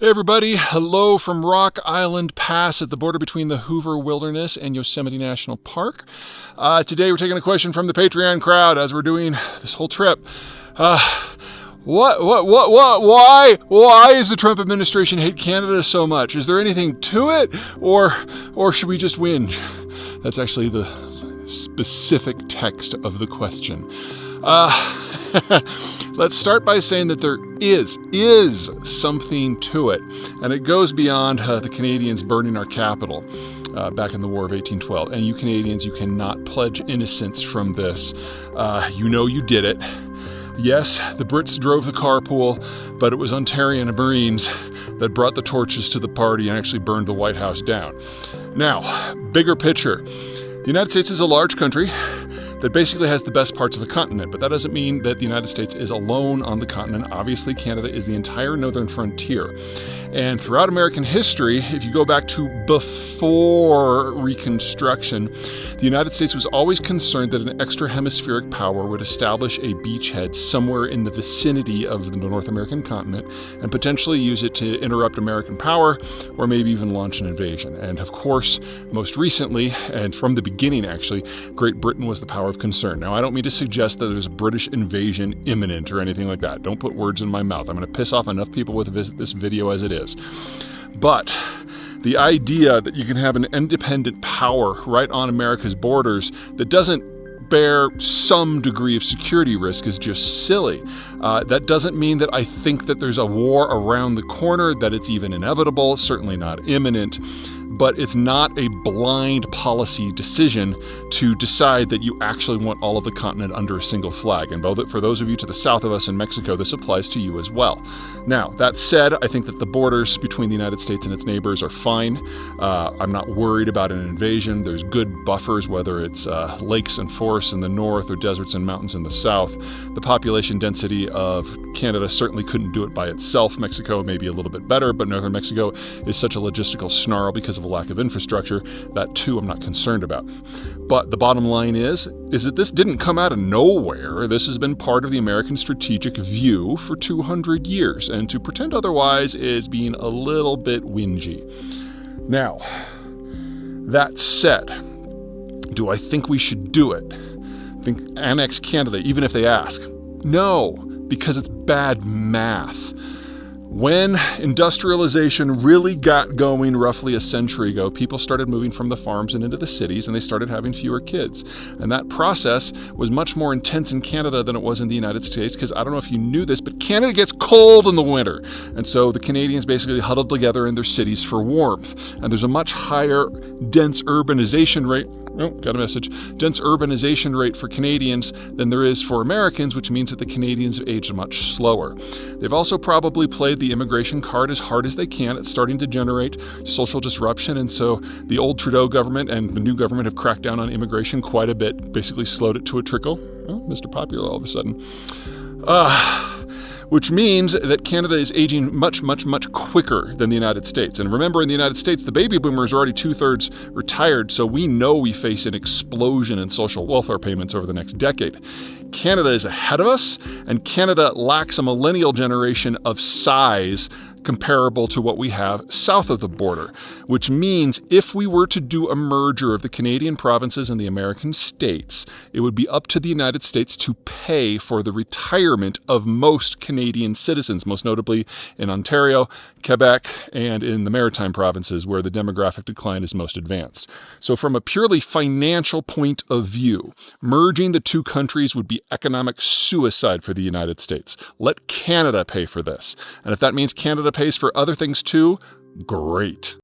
Hey everybody, hello from Rock Island Pass at the border between the Hoover Wilderness and Yosemite National Park. Today we're taking a question from the Patreon crowd as we're doing this whole trip. Why does the Trump administration hate Canada so much? Is there anything to it, or should we just whinge? That's actually the specific text of the question. Let's start by saying that there is something to it, and it goes beyond the Canadians burning our capital back in the War of 1812. And you Canadians, you cannot pledge innocence from this. You know you did it. Yes, the Brits drove the carpool, but it was Ontarian Marines that brought the torches to the party and actually burned the White House down. Now, bigger picture. The United States is a large country that basically has the best parts of a continent, but that doesn't mean that the United States is alone on the continent. Obviously, Canada is the entire northern frontier. And throughout American history, if you go back to before Reconstruction, the United States was always concerned that an extra hemispheric power would establish a beachhead somewhere in the vicinity of the North American continent and potentially use it to interrupt American power or maybe even launch an invasion. And of course, most recently, and from the beginning actually, Great Britain was the power of concern. Now, I don't mean to suggest that there's a British invasion imminent or anything like that. Don't put words in my mouth. I'm going to piss off enough people with this video as it is. But the idea that you can have an independent power right on America's borders that doesn't bear some degree of security risk is just silly. That doesn't mean that I think that there's a war around the corner, that it's even inevitable, certainly not imminent. But it's not a blind policy decision to decide that you actually want all of the continent under a single flag. And for those of you to the south of us in Mexico, this applies to you as well. Now, that said, I think that the borders between the United States and its neighbors are fine. I'm not worried about an invasion. There's good buffers, whether it's lakes and forests in the north or deserts and mountains in the south. The population density of Canada certainly couldn't do it by itself. Mexico may be a little bit better, but northern Mexico is such a logistical snarl because of a lack of infrastructure. That too I'm not concerned about. But the bottom line is that this didn't come out of nowhere. This has been part of the American strategic view for 200 years, and to pretend otherwise is being a little bit whingy. Now, that said, do I think we should do it? Think annex Canada even if they ask? No, because it's bad math. When industrialization really got going roughly a century ago, people started moving from the farms and into the cities, and they started having fewer kids. And that process was much more intense in Canada than it was in the United States, because I don't know if you knew this, but Canada gets cold in the winter. And so the Canadians basically huddled together in their cities for warmth. And there's a much higher dense urbanization rate. Oh, got a message. Dense urbanization rate for Canadians than there is for Americans, which means that the Canadians have aged much slower. They've also probably played the immigration card as hard as they can. It's starting to generate social disruption, and so the old Trudeau government and the new government have cracked down on immigration quite a bit, basically slowed it to a trickle. Oh, Mr. Popular all of a sudden. Which means that Canada is aging much, much, much quicker than the United States. And remember, in the United States, the baby boomers are already 2/3 retired, so we know we face an explosion in social welfare payments over the next decade. Canada is ahead of us, and Canada lacks a millennial generation of size comparable to what we have south of the border, which means if we were to do a merger of the Canadian provinces and the American states, it would be up to the United States to pay for the retirement of most Canadian citizens, most notably in Ontario, Quebec, and in the maritime provinces where the demographic decline is most advanced. So from a purely financial point of view, merging the two countries would be economic suicide for the United States. Let Canada pay for this. And if that means Canada pays for other things too, great.